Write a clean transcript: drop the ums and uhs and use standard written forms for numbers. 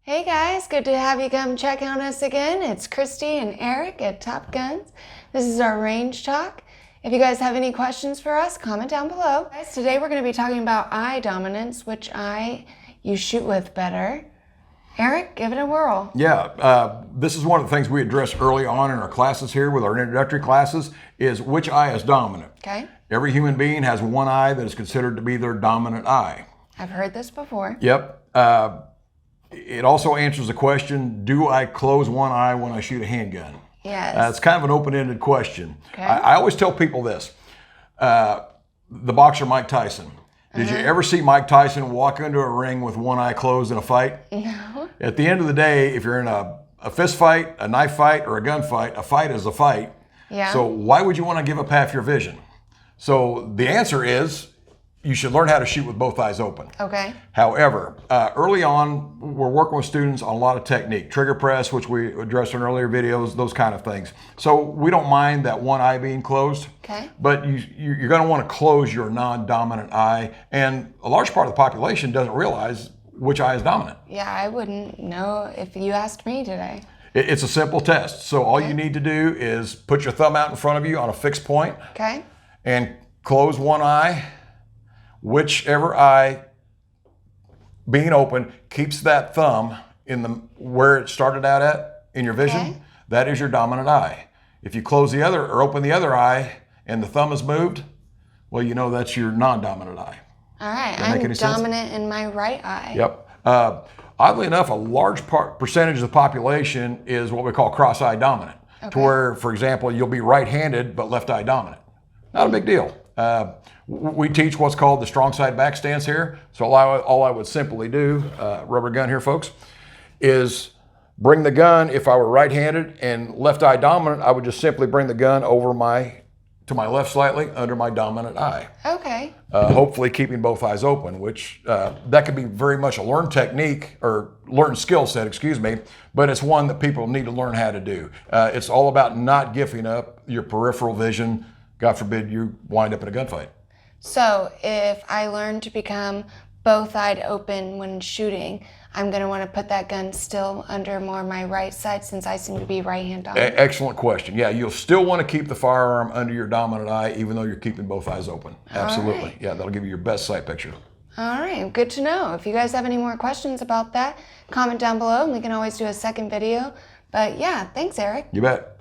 Hey guys, good to have you come check on us again. It's Christy and Eric at Top Guns. This is our range talk. If you guys have any questions for us, comment down below. Guys, today we're going to be talking about eye dominance, which eye you shoot with better. Eric, give it a whirl. Yeah, this is one of the things we address early on in our classes here with our introductory classes is which eye is dominant. Okay. Every human being has one eye that is considered to be their dominant eye. I've heard this before. Yep. It also answers the question, do I close one eye when I shoot a handgun? Yes. It's kind of an open-ended question. Okay. I always tell people this. The boxer Mike Tyson. Did you ever see Mike Tyson walk into a ring with one eye closed in a fight? No. At the end of the day, if you're in a fist fight, a knife fight, or a gun fight, a fight is a fight. Yeah. So why would you want to give up half your vision? So the answer is you should learn how to shoot with both eyes open. Okay. However, early on, we're working with students on a lot of technique, trigger press, which we addressed in earlier videos, those kind of things. So we don't mind that one eye being closed, Okay. but you're going to want to close your non-dominant eye. And a large part of the population doesn't realize which eye is dominant. Yeah, I wouldn't know if you asked me today. It's a simple test. So all you need to do is put your thumb out in front of you on a fixed point Okay. and close one eye. Whichever eye being open keeps that thumb in the where it started out at in your vision, Okay. that is your dominant eye. If you close the other or open the other eye and the thumb is moved, well, you know that's your non-dominant eye. All right. Does that make I'm any sense? dominant in my right eye. Yep. Oddly enough, a large percentage of the population is what we call cross-eye dominant, to where, for example, you'll be right-handed but left eye dominant. Not a big deal. We teach what's called the strong side back stance here. So all I would simply do, rubber gun here, folks, is bring the gun. If I were right-handed and left eye dominant, I would just simply bring the gun over to my left slightly under my dominant eye. Okay. Hopefully keeping both eyes open, which that could be very much a learned technique or learned skill set, excuse me, but it's one that people need to learn how to do. It's all about not giving up your peripheral vision. God forbid you wind up in a gunfight. So if I learn to become both-eyed open when shooting, I'm going to want to put that gun still under more my right side since I seem to be right-hand dominant. Excellent question. Yeah, you'll still want to keep the firearm under your dominant eye even though you're keeping both eyes open. Absolutely. right. Yeah, that'll give you your best sight picture. All right, good to know. If you guys have any more questions about that, comment down below and we can always do a second video. But yeah, thanks, Eric. You bet.